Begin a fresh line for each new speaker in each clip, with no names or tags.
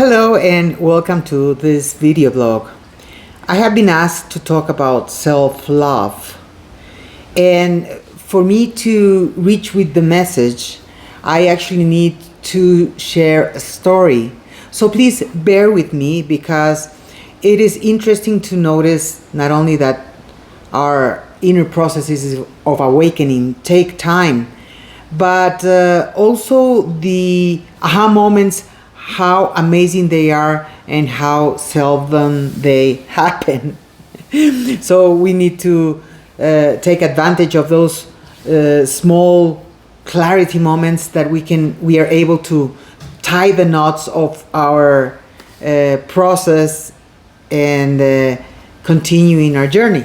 Hello and welcome to this video blog. I have been asked to talk about self-love, and for me to reach with the message I actually need to share a story. So please bear with me, because it is interesting to notice not only that our inner processes of awakening take time, but also the aha moments, how amazing they are and how seldom they happen. So we need to take advantage of those small clarity moments that we are able to tie the knots of our process and continue in our journey.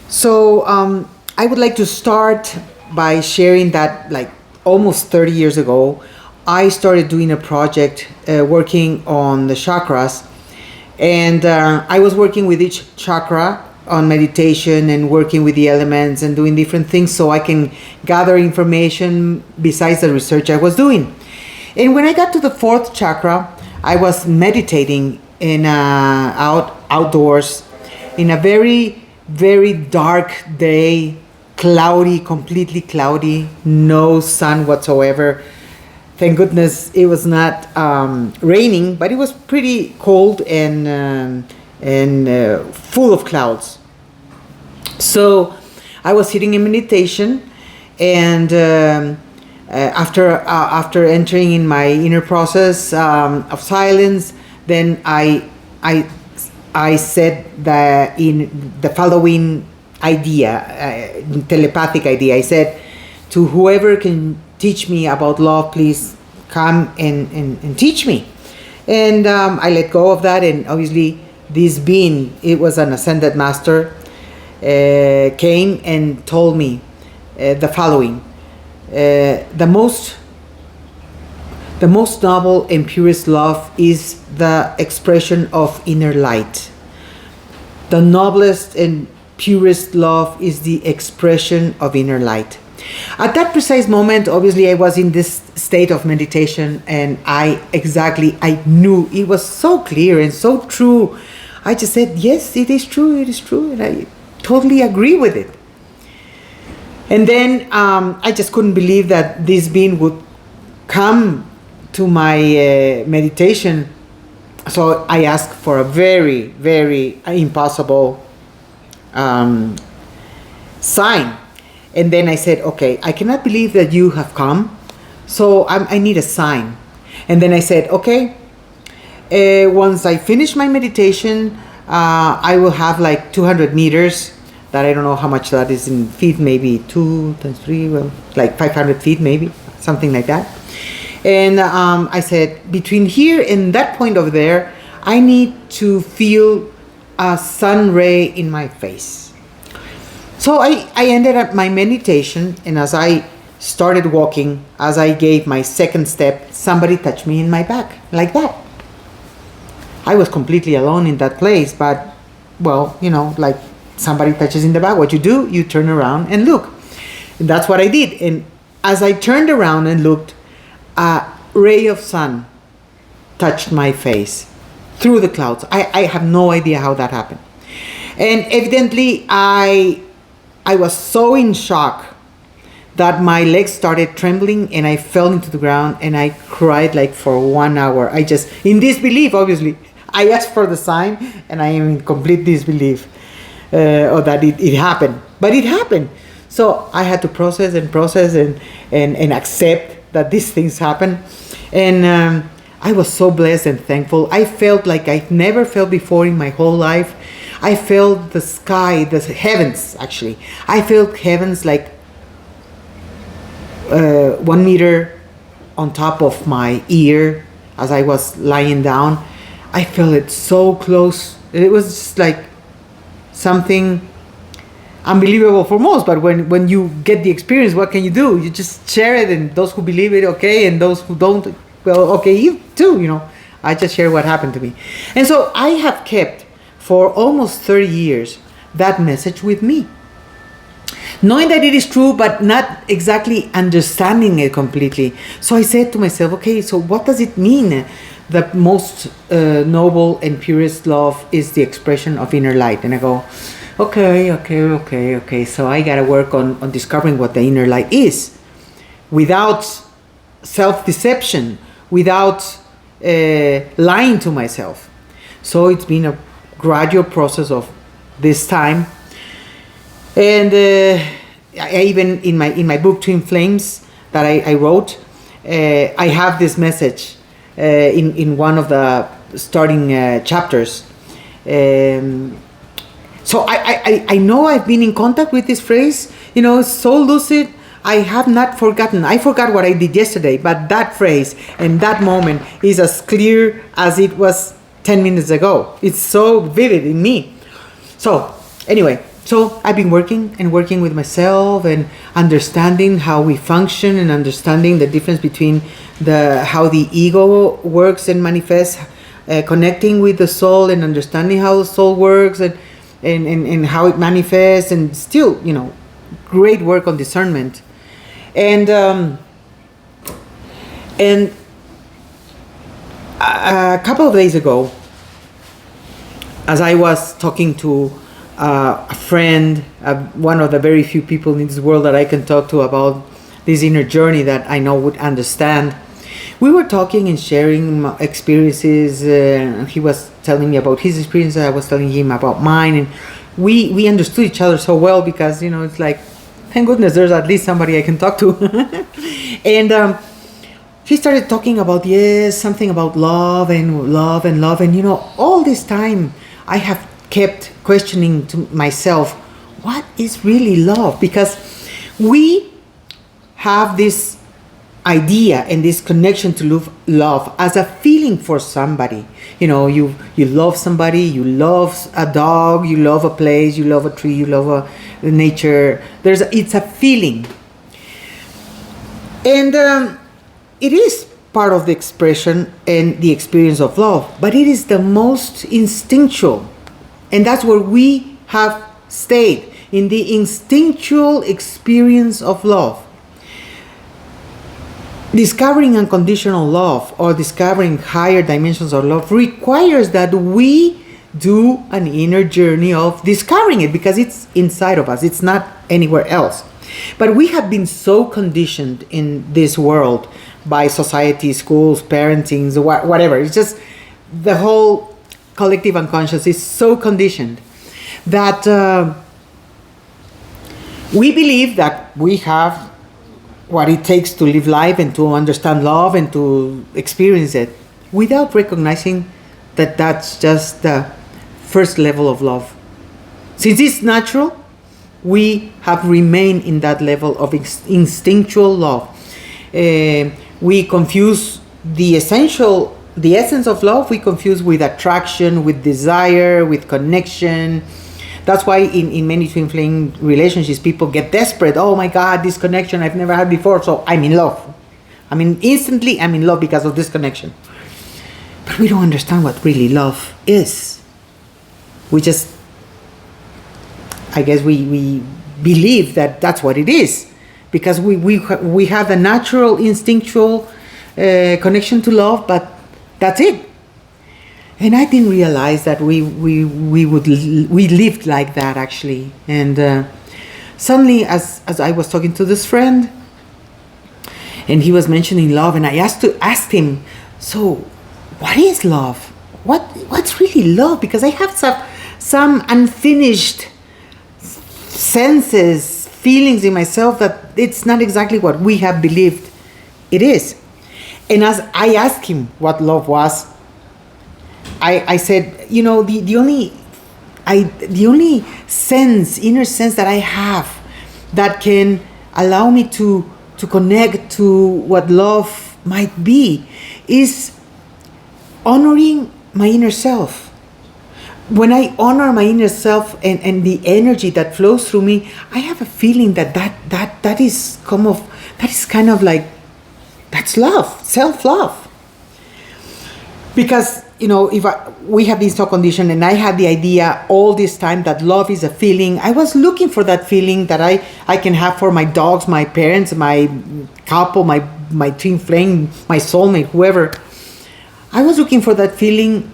So I would like to start by sharing that, like, almost 30 years ago, I started doing a project working on the chakras, and I was working with each chakra on meditation and working with the elements and doing different things so I can gather information besides the research I was doing. And when I got to the fourth chakra, I was meditating in outdoors in a very, very dark day, cloudy, completely cloudy, no sun whatsoever. Thank goodness it was not raining, but it was pretty cold and full of clouds. So I was sitting in meditation, and after entering in my inner process of silence, then I said the following idea, telepathic idea. I said, to whoever can teach me about love, please come and teach me. And I let go of that, and obviously this being, it was an ascended master, came and told me the following: the most noble and purest love is the expression of inner light. The noblest and purest love is the expression of inner light. At that precise moment, obviously, I was in this state of meditation, and I knew it was so clear and so true. I just said, yes, it is true, and I totally agree with it. And then I just couldn't believe that this being would come to my meditation. So I asked for a very, very impossible sign. And then I said, okay, I cannot believe that you have come, so I need a sign. And then I said, okay, once I finish my meditation, I will have like 200 meters, that I don't know how much that is in feet, maybe 2 times 3, well, like 500 feet maybe, something like that. And I said, between here and that point over there, I need to feel a sun ray in my face. So I ended up my meditation, and as I started walking, as I gave my second step, somebody touched me in my back, like that. I was completely alone in that place, but, well, like somebody touches in the back, what you do, you turn around and look. And that's what I did. And as I turned around and looked, a ray of sun touched my face through the clouds. I have no idea how that happened. And evidently, I was so in shock that my legs started trembling, and I fell into the ground, and I cried like for 1 hour. I just, in disbelief, obviously. I asked for the sign, and I am in complete disbelief or that it happened. But it happened. So I had to process and accept that these things happen. And I was so blessed and thankful. I felt like I've never felt before in my whole life. I felt the sky, the heavens, actually. I felt heavens like 1 meter on top of my ear as I was lying down. I felt it so close. It was just like something unbelievable for most, but when you get the experience, what can you do? You just share it, and those who believe it, okay, and those who don't, well, okay, you too, I just share what happened to me. And so I have kept for almost 30 years that message with me, knowing that it is true, but not exactly understanding it completely. So I said to myself, okay, so what does it mean the most noble and purest love is the expression of inner light. And I go, okay. So I gotta work on discovering what the inner light is, without self-deception, without lying to myself. So it's been a gradual process of this time. And I even in my book Twin Flames that I wrote, I have this message in one of the starting chapters. So I know I've been in contact with this phrase, so lucid. I have not forgotten. I forgot what I did yesterday, but that phrase and that moment is as clear as it was 10 minutes ago. It's so vivid in me. So anyway, so I've been working with myself and understanding how we function and understanding the difference between how the ego works and manifests, connecting with the soul and understanding how the soul works and how it manifests, and still, great work on discernment. And a couple of days ago, as I was talking to a friend, one of the very few people in this world that I can talk to about this inner journey that I know would understand, we were talking and sharing experiences. He was telling me about his experiences, I was telling him about mine, and we understood each other so well because, it's like, thank goodness there's at least somebody I can talk to. And he started talking about, something about love and love and love. And, all this time I have kept questioning to myself, what is really love? Because we have this idea and this connection to love as a feeling for somebody. You love somebody, you love a dog, you love a place, you love a tree, you love nature. It's a feeling. And it is part of the expression and the experience of love, but it is the most instinctual. And that's where we have stayed, in the instinctual experience of love. Discovering unconditional love or discovering higher dimensions of love requires that we do an inner journey of discovering it, because it's inside of us. It's not anywhere else. But we have been so conditioned in this world by society, schools, parenting, whatever. It's just the whole collective unconscious is so conditioned that we believe that we have what it takes to live life and to understand love and to experience it, without recognizing that that's just the first level of love. Since it's natural, we have remained in that level of instinctual love. We confuse the essence of love, we confuse with attraction, with desire, with connection. That's why in many twin flame relationships, people get desperate. Oh my God, this connection I've never had before, so I'm in love. Instantly I'm in love because of this connection. But we don't understand what really love is. I guess we believe that that's what it is, because we have a natural, instinctual connection to love, but that's it. And I didn't realize that we lived like that, actually. And suddenly, as I was talking to this friend, and he was mentioning love, and I asked him, so what is love? What's really love? Because I have some unfinished senses, feelings in myself that it's not exactly what we have believed it is. And as I asked him what love was, I said, the only inner sense that I have that can allow me to connect to what love might be is honoring my inner self. When I honor my inner self and the energy that flows through me, I have a feeling that is kind of like, that's love, self-love. Because, we have been so conditioned, and I had the idea all this time that love is a feeling. I was looking for that feeling that I can have for my dogs, my parents, my couple, my twin flame, my soulmate, whoever. I was looking for that feeling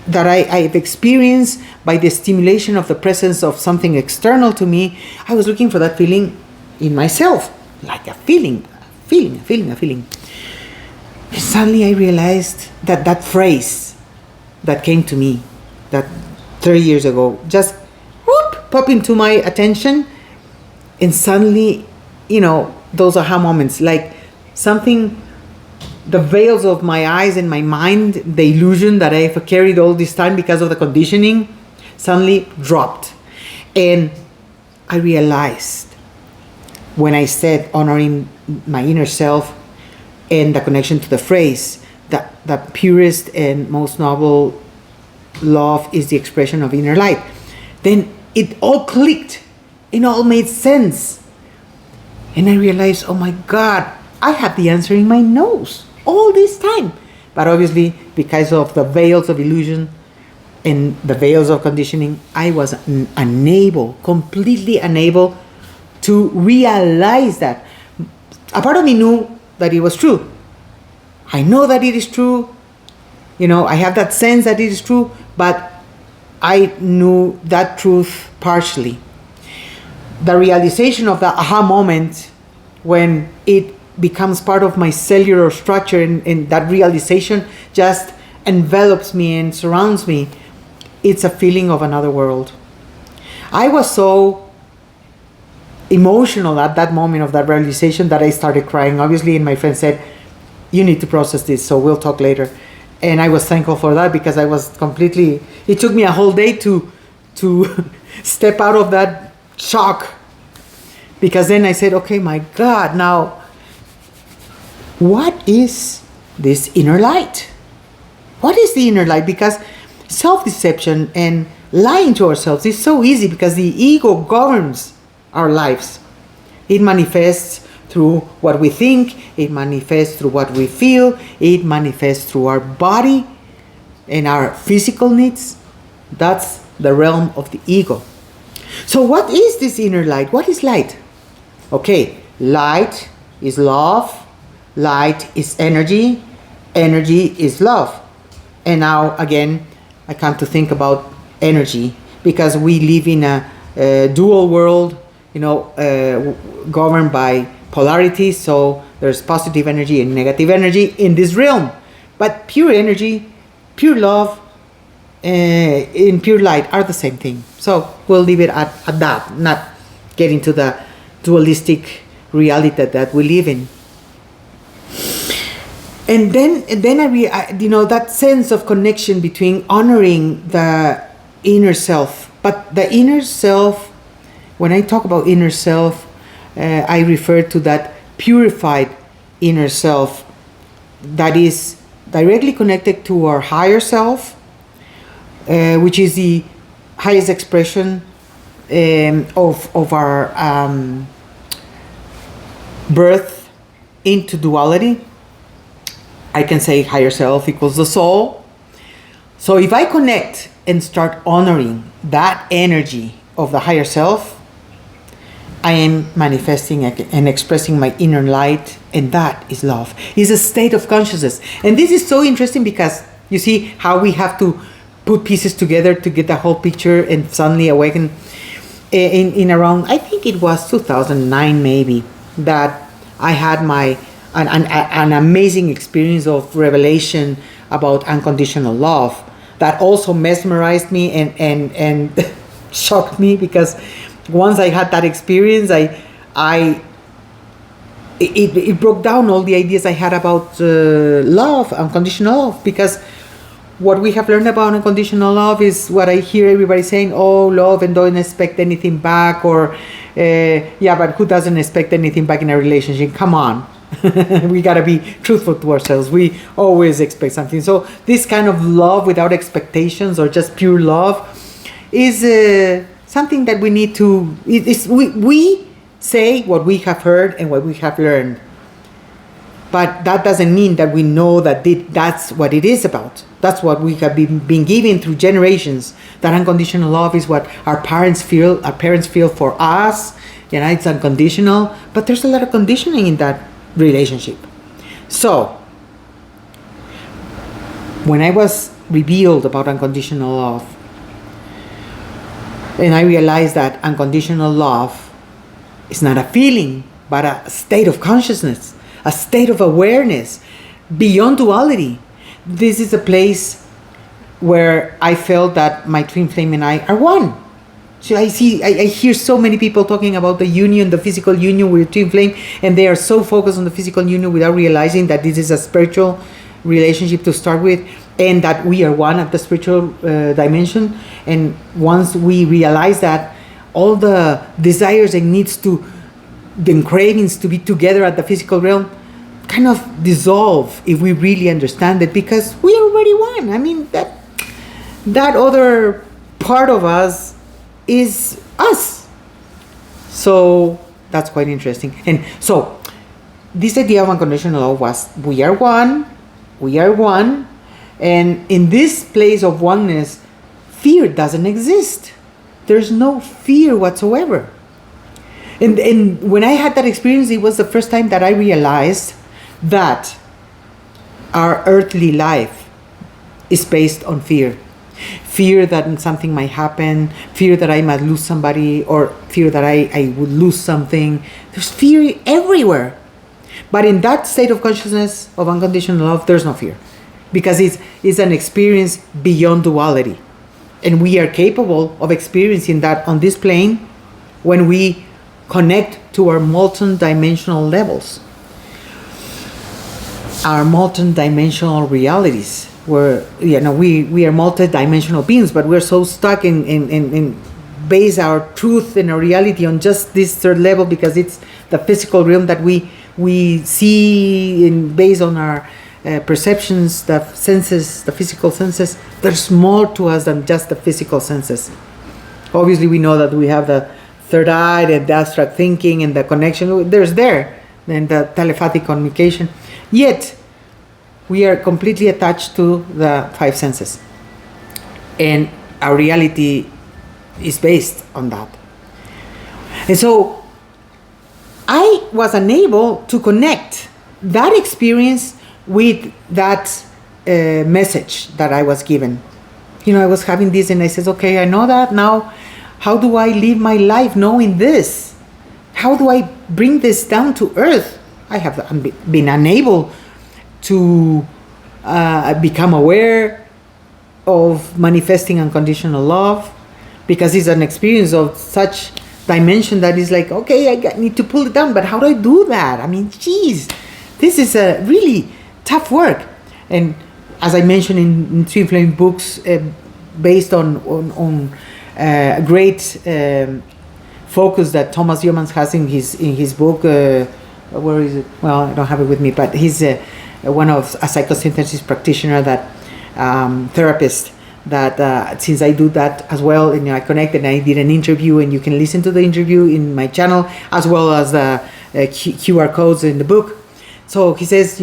that I've experienced by the stimulation of the presence of something external to me. I was looking for that feeling in myself, like a feeling. And suddenly I realized that that phrase that came to me, that 30 years ago, just whoop, popped into my attention, and suddenly, those aha moments, like something, the veils of my eyes and my mind, the illusion that I've carried all this time because of the conditioning, suddenly dropped. And I realized when I said honoring my inner self and the connection to the phrase that the purest and most noble love is the expression of inner light, then it all clicked. It all made sense. And I realized, oh my God, I had the answer in my nose all this time. But obviously, because of the veils of illusion and the veils of conditioning, I was completely unable to realize that. A part of me knew that it was true. I know that it is true. I have that sense that it is true, but I knew that truth partially. The realization of that aha moment, when it becomes part of my cellular structure, and that realization just envelops me and surrounds me, it's a feeling of another world. I was so emotional at that moment of that realization that I started crying, obviously, and my friend said, you need to process this, so we'll talk later. And I was thankful for that, because I was completely, it took me a whole day to step out of that shock, because then I said, okay, my God, now what is this inner light? What is the inner light? Because self-deception and lying to ourselves is so easy, because the ego governs our lives. It manifests through what we think, it manifests through what we feel, it manifests through our body and our physical needs. That's the realm of the ego. So what is this inner light? What is light? Okay, light is love, light is energy, energy is love. And now again, I come to think about energy, because we live in a dual world, governed by polarity. So there's positive energy and negative energy in this realm. But pure energy, pure love, and pure light are the same thing. So we'll leave it at that, not get into the dualistic reality that we live in. And then that sense of connection between honoring the inner self. But the inner self, when I talk about inner self, I refer to that purified inner self that is directly connected to our higher self, which is the highest expression of our birth into duality. I can say higher self equals the soul. So if I connect and start honoring that energy of the higher self, I am manifesting and expressing my inner light, and that is love. It's a state of consciousness. And this is so interesting, because you see how we have to put pieces together to get the whole picture and suddenly awaken. In around, I think it was 2009 maybe, that I had an amazing experience of revelation about unconditional love that also mesmerized me and shocked me, because once I had that experience, it broke down all the ideas I had about love, unconditional love. Because what we have learned about unconditional love is what I hear everybody saying: oh, love and don't expect anything back, or yeah, but who doesn't expect anything back in a relationship? Come on. We gotta be truthful to ourselves. We always expect something. So this kind of love without expectations, or just pure love, is something that we need to. We say what we have heard and what we have learned, but that doesn't mean that we know that that's what it is about. That's what we have been given through generations. That unconditional love is what our parents feel. Our parents feel for us. It's unconditional, but there's a lot of conditioning in that relationship. So When I was revealed about unconditional love, and I realized that unconditional love is not a feeling, but a state of consciousness, a state of awareness beyond duality. This is a place where I felt that my twin flame and I are one. So I hear so many people talking about the union, the physical union with twin flame, and they are so focused on the physical union without realizing that this is a spiritual relationship to start with, and that we are one at the spiritual dimension. And once we realize that, all the desires and needs to, the cravings to be together at the physical realm, kind of dissolve if we really understand it, because we are already one. I mean, that other part of us is us. So that's quite interesting. And so this idea of unconditional love was, we are one, and in this place of oneness, fear doesn't exist. There's no fear whatsoever. And when I had that experience, it was the first time that I realized that our earthly life is based on fear. Fear that something might happen, fear that I might lose somebody, or fear that I would lose something. There's fear everywhere. But in that state of consciousness of unconditional love, there's no fear. Because it's an experience beyond duality. And we are capable of experiencing that on this plane when we connect to our multi-dimensional levels. Our multi-dimensional realities. Where we are multi-dimensional beings, but we're so stuck in base our truth and our reality on just this third level, because it's the physical realm that we see based on our perceptions, the senses, the physical senses. There's more to us than just the physical senses. Obviously, we know that we have the third eye and the abstract thinking and the connection. There's there, and the telepathic communication. Yet we are completely attached to the five senses, and our reality is based on that. And so I was unable to connect that experience with that message that I was given. I was having this, and I said, okay, I know that now. How do I live my life knowing this? How do I bring this down to earth? I have been unable to become aware of manifesting unconditional love, because it's an experience of such dimension that is like, okay, I need to pull it down, but how do I do that? I mean, geez, this is a really tough work. And as I mentioned in Twin Flame books, based on great focus that Thomas Youmans has in his book, where is it? Well, I don't have it with me, but he's one of a psychosynthesis practitioner, that therapist, that since I do that as well, and I connected and I did an interview, and you can listen to the interview in my channel, as well as the QR codes in the book. So he says,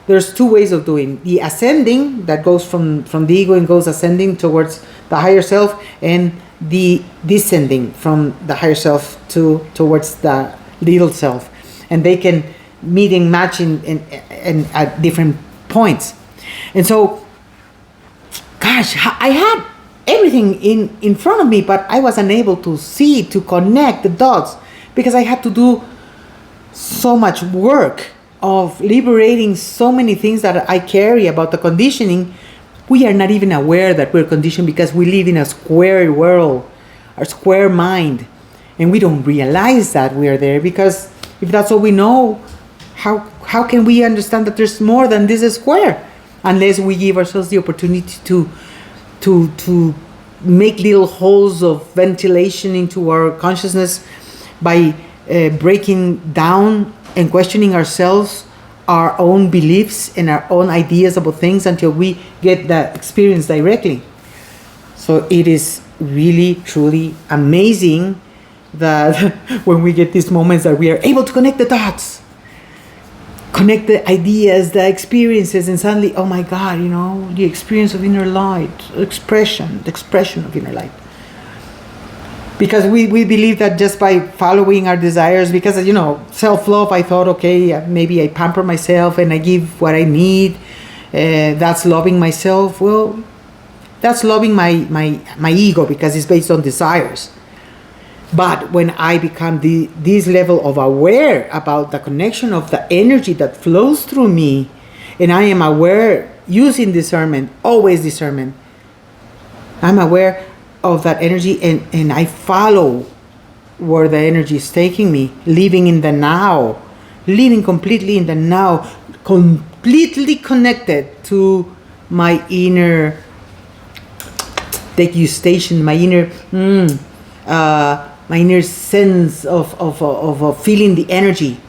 there's two ways of doing the ascending, that goes from the ego and goes ascending towards the higher self, and the descending from the higher self towards the little self, and they can meet and match in at different points. And so, gosh, I had everything in front of me, but I was unable to connect the dots, because I had to do so much work of liberating so many things that I carry about the conditioning. We are not even aware that we're conditioned, because we live in a square world, a square mind, and we don't realize that we are there, because if that's all we know, how can we understand that there's more than this square, unless we give ourselves the opportunity to make little holes of ventilation into our consciousness by breaking down and questioning ourselves, our own beliefs and our own ideas about things, until we get the experience directly. So it is really, truly amazing that when we get these moments that we are able to connect the dots, connect the ideas, the experiences, and suddenly, oh my God, the experience of inner light, the expression of inner light. Because we believe that just by following our desires, because, self-love, I thought, okay, maybe I pamper myself and I give what I need, That's loving myself. Well, that's loving my ego, because it's based on desires. But when I become this level of aware about the connection of the energy that flows through me, and I am aware using discernment, always discernment, I'm aware of that energy, and I follow where the energy is taking me, living in the now, living completely in the now, completely connected to my inner degustation, my inner sense of feeling the energy.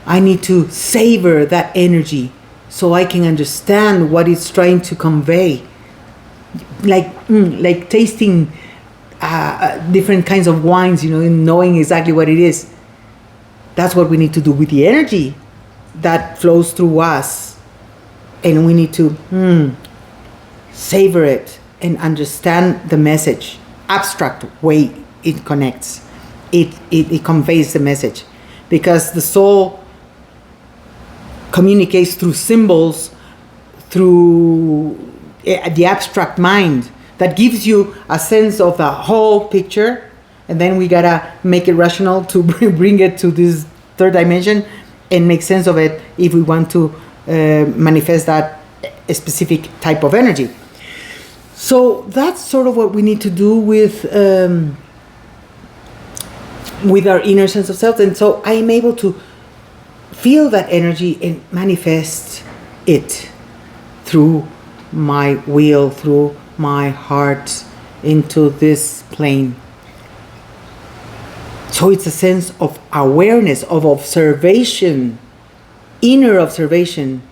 I need to savor that energy so I can understand what it's trying to convey. Like tasting different kinds of wines, and knowing exactly what it is. That's what we need to do with the energy that flows through us. And we need to savor it and understand the message. Abstract way it connects. It conveys the message. Because the soul communicates through symbols, through the abstract mind, that gives you a sense of the whole picture, and then we gotta make it rational to bring it to this third dimension and make sense of it if we want to manifest that specific type of energy. So that's sort of what we need to do with our inner sense of self. And so I am able to feel that energy and manifest it through my will, through my heart, into this plane. So it's a sense of awareness, of observation, inner observation,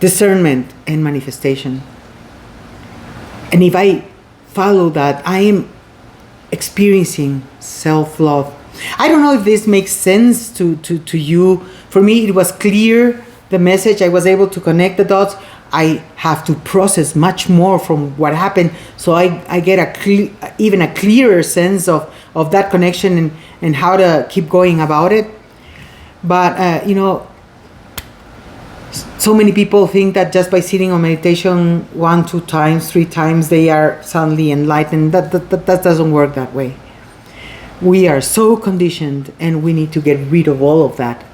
discernment, and manifestation. And if I follow that, I am experiencing self-love. I don't know if this makes sense to you. For me, it was clear, the message. I was able to connect the dots. I have to process much more from what happened, so I get even a clearer sense of that connection and how to keep going about it. But so many people think that just by sitting on meditation 1, 2 times, 3 times, they are suddenly enlightened. That doesn't work that way. We are so conditioned, and we need to get rid of all of that.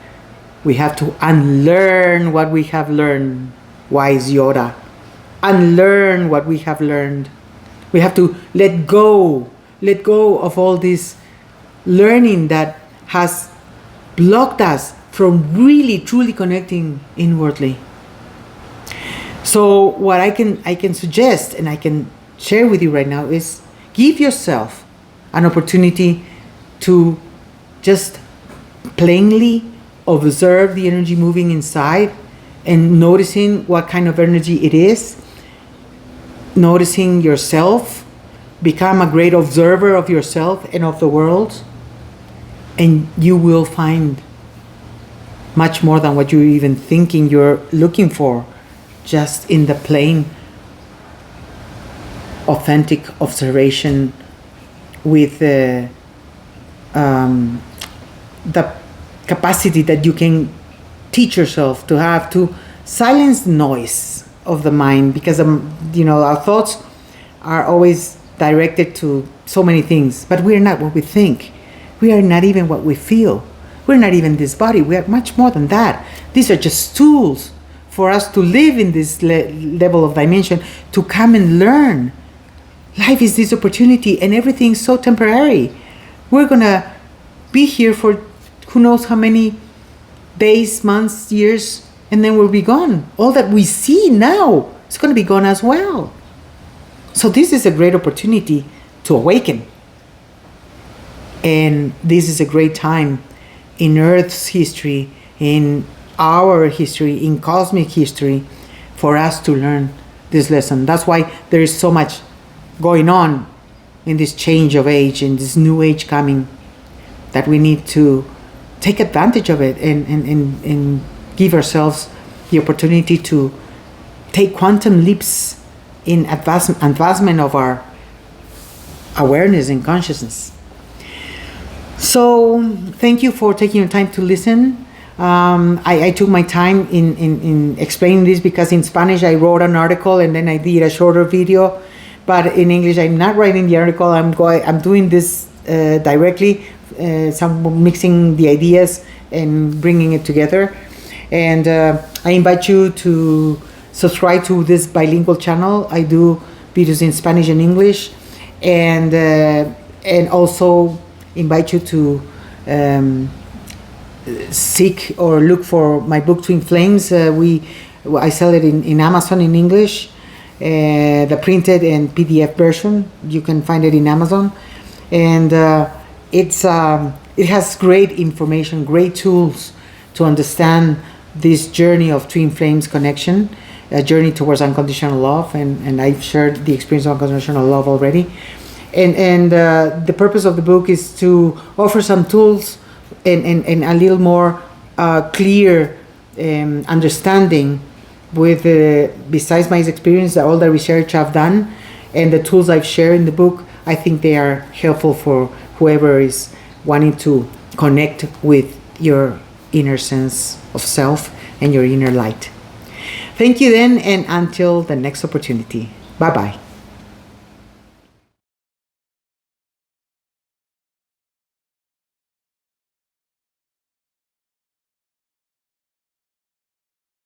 We have to unlearn what we have learned. Wise Yoda. Unlearn what we have learned. We have to let go of all this learning that has blocked us from really truly connecting inwardly. So what I can suggest and I can share with you right now is give yourself an opportunity to just plainly observe the energy moving inside and noticing what kind of energy it is, noticing yourself, become a great observer of yourself and of the world, and you will find much more than what you're even thinking you're looking for, just in the plain, authentic observation with the capacity that you can teach yourself to have to silence the noise of the mind, because our thoughts are always directed to so many things, but we're not what we think. We are not even what we feel. We're not even this body. We are much more than that. These are just tools for us to live in this level of dimension, to come and learn. Life is this opportunity, and everything's so temporary. We're gonna be here for who knows how many days, months, years, and then we'll be gone. All that we see now is going to be gone as well. So this is a great opportunity to awaken. And this is a great time in Earth's history, in our history, in cosmic history, for us to learn this lesson. That's why there is so much going on in this change of age, in this new age coming, that we need to take advantage of it and give ourselves the opportunity to take quantum leaps in advancement of our awareness and consciousness. So thank you for taking your time to listen. I took my time in explaining this because in Spanish I wrote an article and then I did a shorter video, but in English I'm not writing the article. I'm doing this directly, some mixing the ideas and bringing it together. And I invite you to subscribe to this bilingual channel. I do videos in Spanish and English, and also invite you to seek or look for my book Twin Flames. I sell it in Amazon in English, the printed and PDF version. You can find it in Amazon, and it has great information, great tools to understand this journey of twin flames connection, a journey towards unconditional love, and I've shared the experience of unconditional love already. And the purpose of the book is to offer some tools and a little more clear understanding with besides my experience, all the research I've done and the tools I've shared in the book. I think they are helpful for whoever is wanting to connect with your inner sense of self and your inner light. Thank you then, and until the next opportunity. Bye-bye.